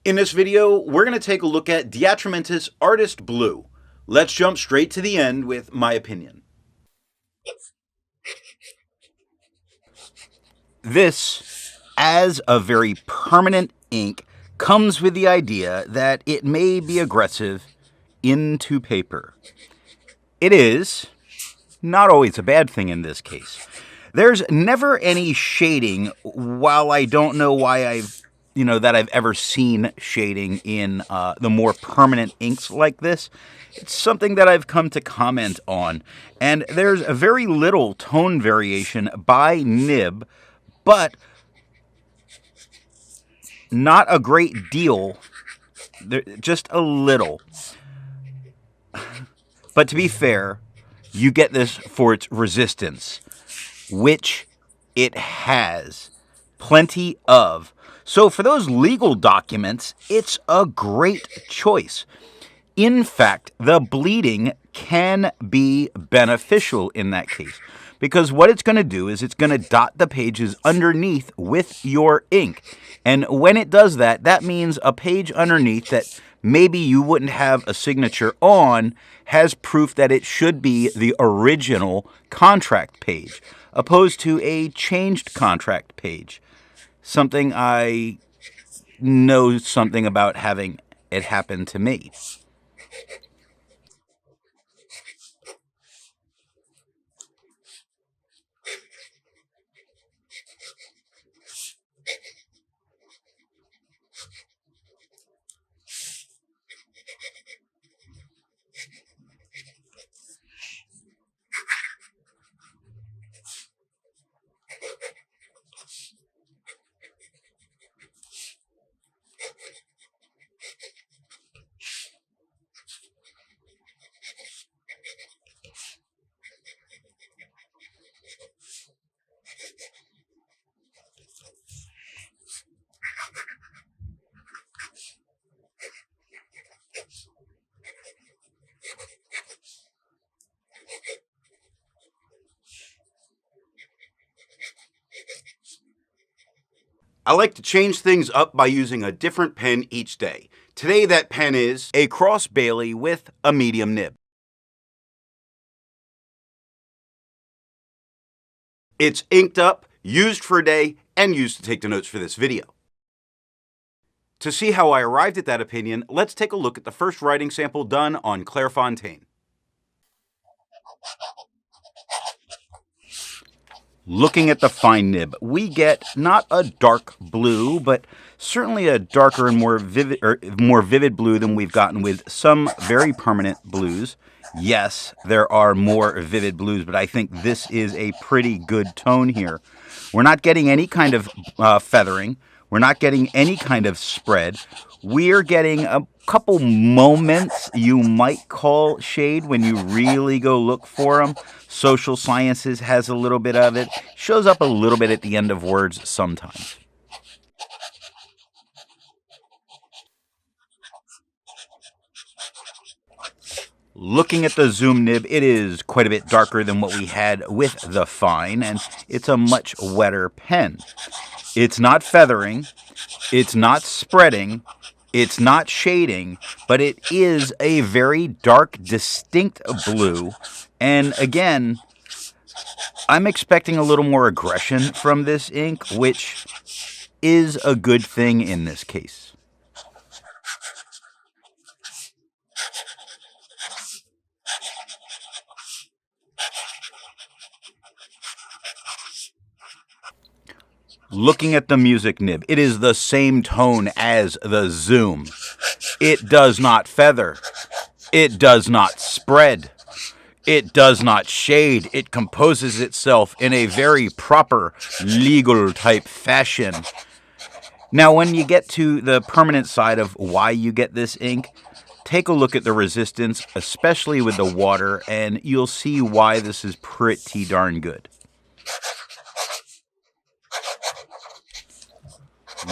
In this video, we're going to take a look at the Atramentis Artist Blue. Let's jump straight to the end with my opinion. This, as a very permanent ink, comes with the idea that it may be aggressive into paper. It is not always a bad thing in this case. There's never any shading, while I don't know why I've ever seen shading in the more permanent inks like this. It's something that I've come to comment on. And there's a very little tone variation by Nib, but not a great deal. Just a little. But to be fair, you get this for its resistance, which it has plenty of. So for those legal documents, it's a great choice. In fact, the bleeding can be beneficial in that case, because what it's going to do is it's going to dot the pages underneath with your ink. And when it does that, that means a page underneath that maybe you wouldn't have a signature on has proof that it should be the original contract page, opposed to a changed contract page. Something I know something about having it happen to me. I like to change things up by using a different pen each day. Today that pen is a Cross Bailey with a medium nib. It's inked up, used for a day, and used to take the notes for this video. To see how I arrived at that opinion, let's take a look at the first writing sample done on Clairfontaine. Looking at the fine nib, we get not a dark blue, but certainly a darker and more vivid blue than we've gotten with some very permanent blues. Yes, there are more vivid blues, but I think this is a pretty good tone here. We're not getting any kind of feathering. We're not getting any kind of spread. We're getting a couple moments you might call shade when you really go look for them. Social Sciences has a little bit of it. Shows up a little bit at the end of words sometimes. Looking at the zoom nib, it is quite a bit darker than what we had with the fine, and it's a much wetter pen. It's not feathering, it's not spreading, it's not shading, but it is a very dark, distinct blue. And again, I'm expecting a little more aggression from this ink, which is a good thing in this case. Looking at the music nib, it is the same tone as the zoom. It does not feather. It does not spread. It does not shade. It composes itself in a very proper legal type fashion. Now, when you get to the permanent side of why you get this ink, take a look at the resistance, especially with the water, and you'll see why this is pretty darn good.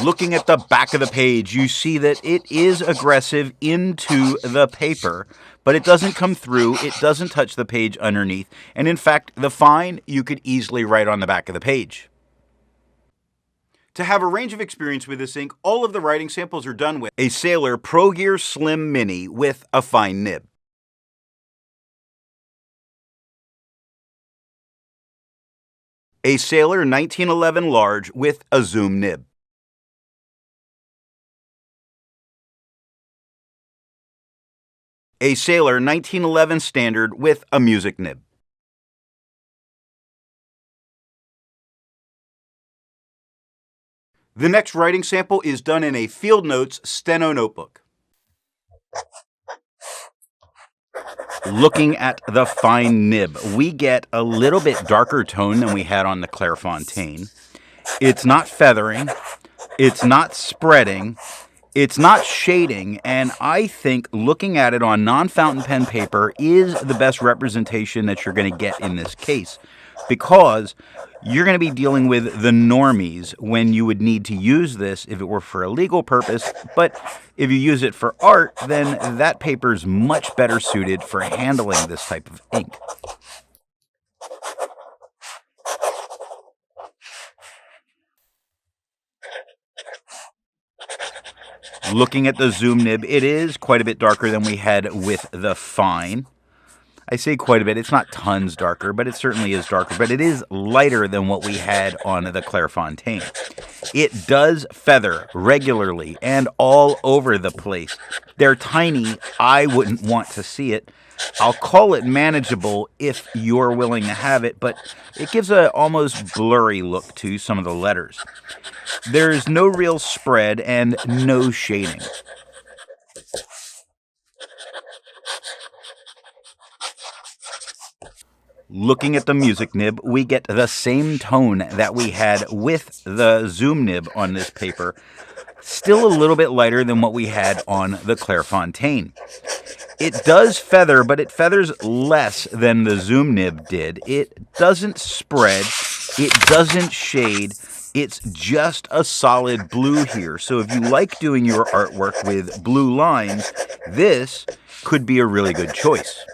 Looking at the back of the page, you see that it is aggressive into the paper, but it doesn't come through, it doesn't touch the page underneath, and in fact, the fine you could easily write on the back of the page. To have a range of experience with this ink, all of the writing samples are done with a Sailor Pro Gear Slim Mini with a fine nib. A Sailor 1911 Large with a zoom nib. A Sailor 1911 Standard with a music nib. The next writing sample is done in a FieldNotes Steno notebook. Looking at the fine nib, we get a little bit darker tone than we had on the Clairfontaine. It's not feathering, it's not spreading, it's not shading, and I think looking at it on non-fountain pen paper is the best representation that you're going to get in this case, because you're going to be dealing with the normies when you would need to use this if it were for a legal purpose, but if you use it for art, then that paper is much better suited for handling this type of ink. Looking at the zoom nib, it is quite a bit darker than we had with the fine. I say quite a bit, it's not tons darker, but it certainly is darker, but it is lighter than what we had on the Clairfontaine. It does feather regularly and all over the place. They're tiny, I wouldn't want to see it. I'll call it manageable if you're willing to have it, but it gives a almost blurry look to some of the letters. There's no real spread and no shading. Looking at the music nib, we get the same tone that we had with the zoom nib on this paper, still a little bit lighter than what we had on the Clairfontaine. It does feather, but it feathers less than the zoom nib did. It doesn't spread, it doesn't shade, it's just a solid blue here. So if you like doing your artwork with blue lines, this could be a really good choice.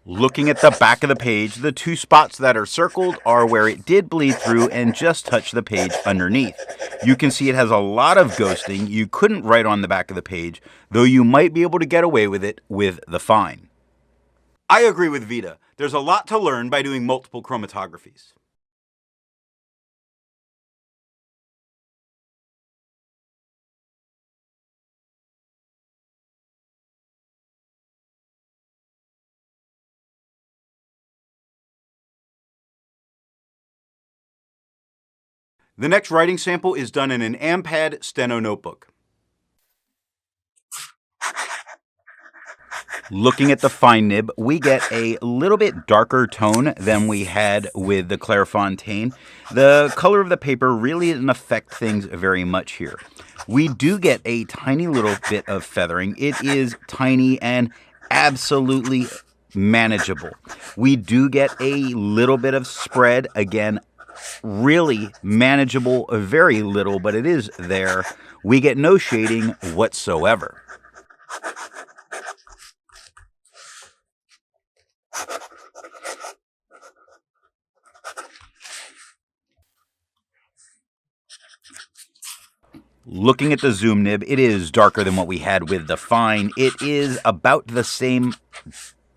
Looking at the back of the page, the two spots that are circled are where it did bleed through and just touch the page underneath. You can see it has a lot of ghosting. You couldn't write on the back of the page, though you might be able to get away with it with the fine. I agree with Vita. There's a lot to learn by doing multiple chromatographies. The next writing sample is done in an AmPad Steno notebook. Looking at the fine nib, we get a little bit darker tone than we had with the Clairfontaine. The color of the paper really didn't affect things very much here. We do get a tiny little bit of feathering. It is tiny and absolutely manageable. We do get a little bit of spread, again, really manageable, very little, but it is there. We get no shading whatsoever. Looking at the zoom nib, it is darker than what we had with the fine. It is about the same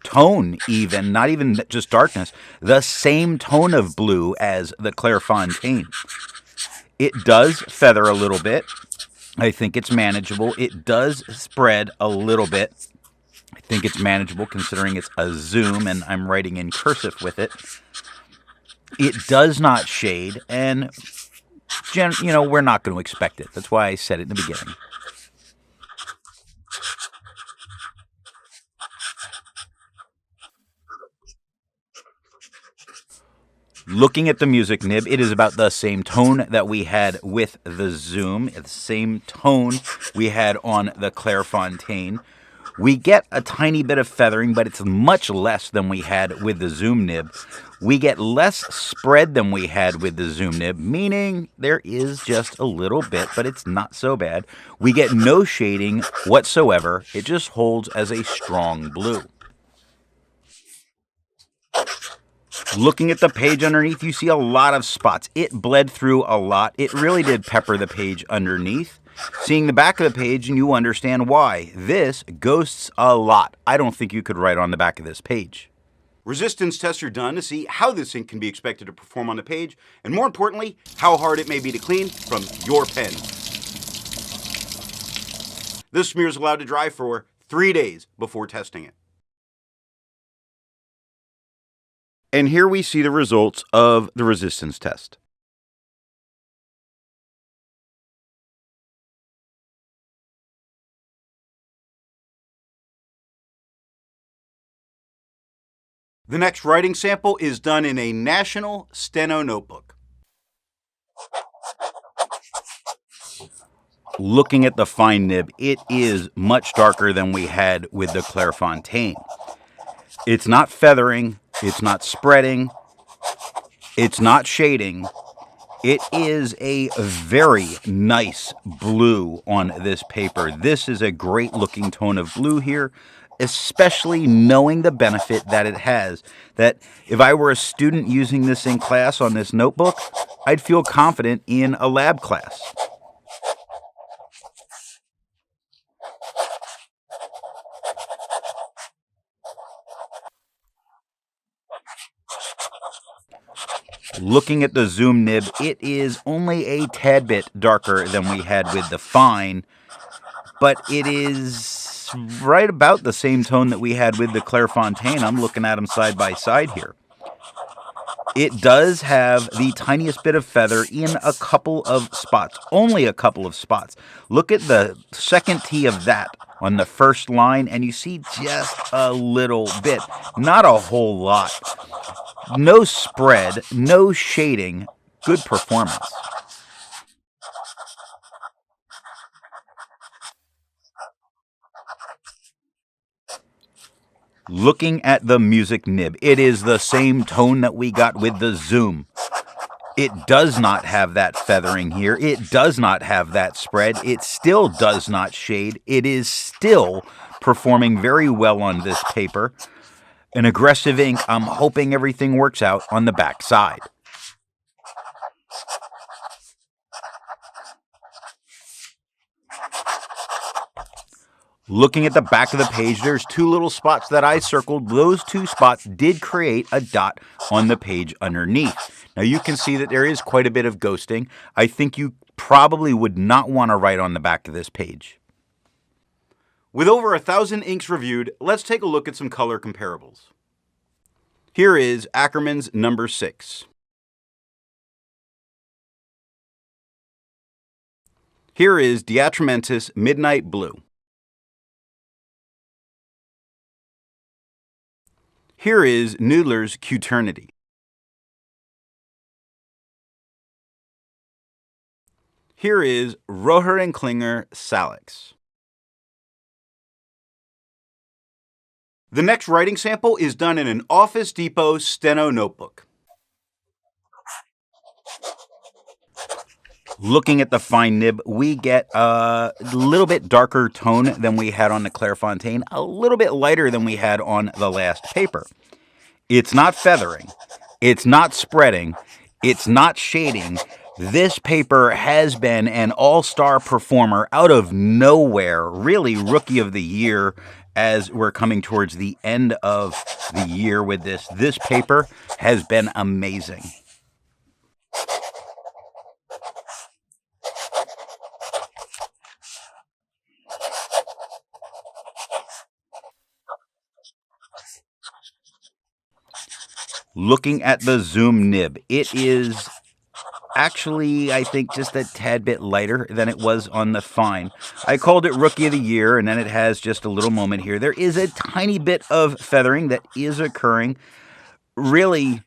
tone even, not even just darkness, the same tone of blue as the Clairfontaine. It does feather a little bit. I think it's manageable. It does spread a little bit. I think it's manageable considering it's a zoom and I'm writing in cursive with it. It does not shade, and we're not going to expect it. That's why I said it in the beginning. Looking at the music nib, it is about the same tone that we had with the zoom, the same tone we had on the Clairfontaine. We get a tiny bit of feathering, but it's much less than we had with the zoom nib. We get less spread than we had with the zoom nib, meaning there is just a little bit, but it's not so bad. We get no shading whatsoever. It just holds as a strong blue. Looking at the page underneath, you see a lot of spots. It bled through a lot. It really did pepper the page underneath. Seeing the back of the page, and you understand why. This ghosts a lot. I don't think you could write on the back of this page. Resistance tests are done to see how this ink can be expected to perform on the page, and more importantly, how hard it may be to clean from your pen. This smear is allowed to dry for 3 days before testing it. And here we see the results of the resistance test. The next writing sample is done in a National Steno notebook. Looking at the fine nib, it is much darker than we had with the Clairfontaine. It's not feathering, it's not spreading, it's not shading. It is a very nice blue on this paper. This is a great looking tone of blue here, especially knowing the benefit that it has. That if I were a student using this in class on this notebook, I'd feel confident in a lab class. Looking at the zoom nib, it is only a tad bit darker than we had with the fine, but it is right about the same tone that we had with the Clairfontaine. I'm looking at them side by side here. It does have the tiniest bit of feather in a couple of spots, only a couple of spots. Look at the second T of that on the first line, and you see just a little bit, not a whole lot. No spread, no shading, good performance. Looking at the music nib, it is the same tone that we got with the zoom. It does not have that feathering here. It does not have that spread. It still does not shade. It is still performing very well on this paper. An aggressive ink. I'm hoping everything works out on the back side. Looking at the back of the page, there's two little spots that I circled. Those two spots did create a dot on the page underneath. Now you can see that there is quite a bit of ghosting. I think you probably would not want to write on the back of this page. With over 1,000 inks reviewed, let's take a look at some color comparables. Here is Ackerman's number 6. Here is Atramentis Midnight Blue. Here is Noodler's Cuternity. Here is Roher & Klinger Salix. The next writing sample is done in an Office Depot Steno notebook. Looking at the fine nib, we get a little bit darker tone than we had on the Clairfontaine, a little bit lighter than we had on the last paper. It's not feathering, it's not spreading, it's not shading. This paper has been an all-star performer out of nowhere, really Rookie of the Year as we're coming towards the end of the year with this. This paper has been amazing. Looking at the zoom nib, it is actually, I think, just a tad bit lighter than it was on the fine. I called it Rookie of the Year, and then it has just a little moment here. There is a tiny bit of feathering that is occurring. Really,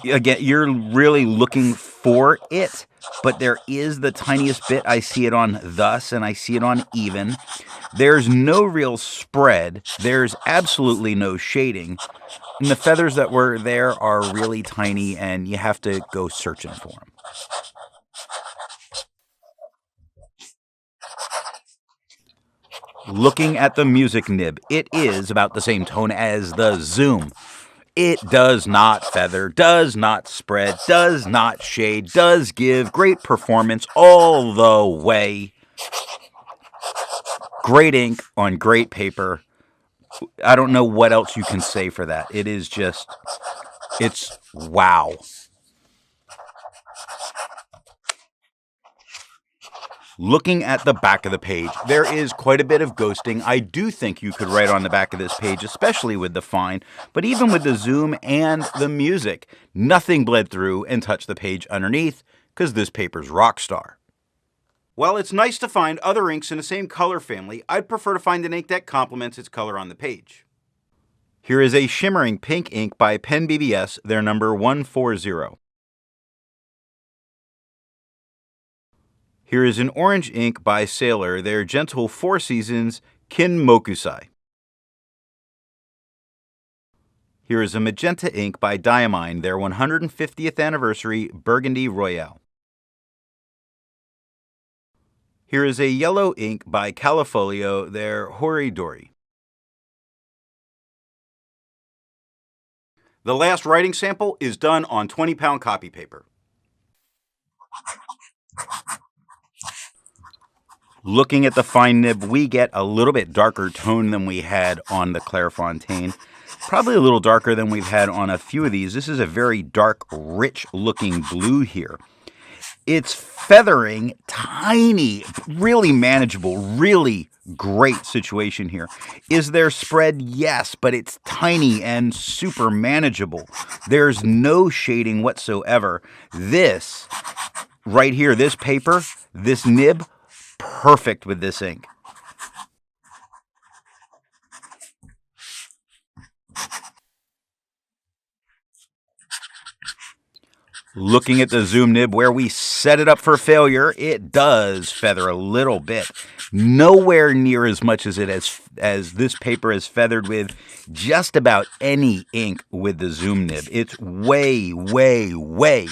again, you're really looking for it, but there is the tiniest bit. I see it on thus, and I see it on even. There's no real spread. There's absolutely no shading. And the feathers that were there are really tiny, and you have to go searching for them. Looking at the music nib, it is about the same tone as the zoom. It does not feather, does not spread, does not shade, does give great performance all the way. Great ink on great paper. I don't know what else you can say for that. It is just, it's wow. Looking at the back of the page, there is quite a bit of ghosting. I do think you could write on the back of this page, especially with the fine, but even with the zoom and the music, nothing bled through and touched the page underneath, because this paper's rock star. While it's nice to find other inks in the same color family, I'd prefer to find an ink that complements its color on the page. Here is a shimmering pink ink by Pen BBS, their number 140. Here is an orange ink by Sailor, their gentle 4 Seasons Kin Mokusai. Here is a magenta ink by Diamine, their 150th anniversary Burgundy Royale. Here is a yellow ink by Califolio, their Horidori. The last writing sample is done on 20-pound copy paper. Looking at the fine nib, we get a little bit darker tone than we had on the Clairfontaine. Probably a little darker than we've had on a few of these. This is a very dark, rich-looking blue here. It's feathering, tiny, really manageable, really great situation here. Is there spread? Yes, but it's tiny and super manageable. There's no shading whatsoever. This, right here, this paper, this nib, perfect with this ink. Looking at the zoom nib where we set it up for failure, it does feather a little bit. Nowhere near as much as as this paper is feathered with just about any ink with the zoom nib. It's way, way, way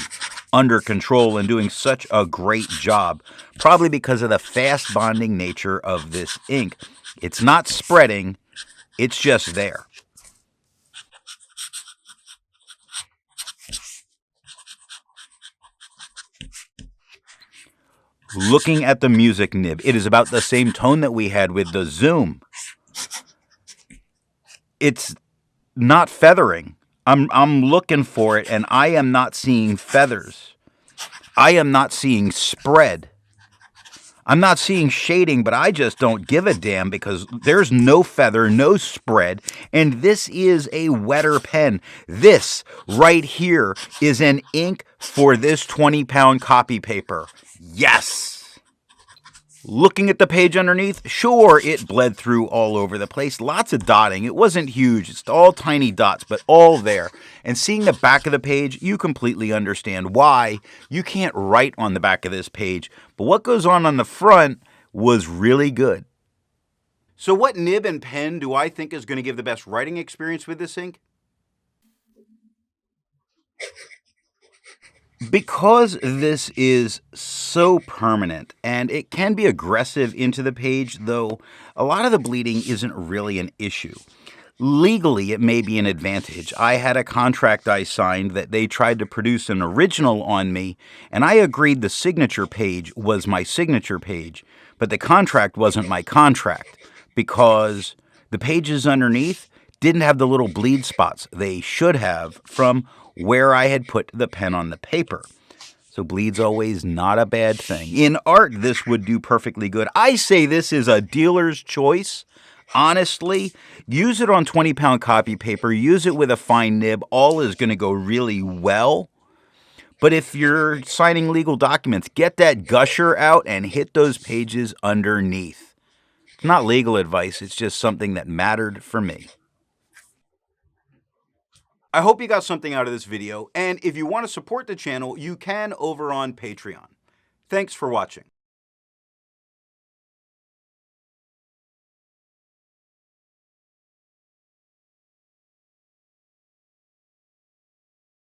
under control and doing such a great job, probably because of the fast bonding nature of this ink. It's not spreading, it's just there. Looking at the music nib, it is about the same tone that we had with the zoom. It's not feathering. I'm looking for it, and I am not seeing feathers. I am not seeing spread. I'm not seeing shading, but I just don't give a damn because there's no feather, no spread, and this is a wetter pen. This right here is an ink for this 20-pound copy paper. Yes! Looking at the page underneath, sure, it bled through all over the place. Lots of dotting. It wasn't huge. It's all tiny dots, but all there. And seeing the back of the page, you completely understand why you can't write on the back of this page. But what goes on the front was really good. So what nib and pen do I think is going to give the best writing experience with this ink? Because this is so permanent and it can be aggressive into the page, though a lot of the bleeding isn't really an issue. Legally, it may be an advantage. I had a contract I signed that they tried to produce an original on me, and I agreed the signature page was my signature page, but the contract wasn't my contract because the pages underneath didn't have the little bleed spots they should have from where I had put the pen on the paper. So bleed's always not a bad thing. In art, this would do perfectly good. I say this is a dealer's choice. Honestly, use it on 20-pound copy paper. Use it with a fine nib. All is going to go really well. But if you're signing legal documents, get that gusher out and hit those pages underneath. It's not legal advice. It's just something that mattered for me. I hope you got something out of this video, and if you want to support the channel, you can over on Patreon. Thanks for watching.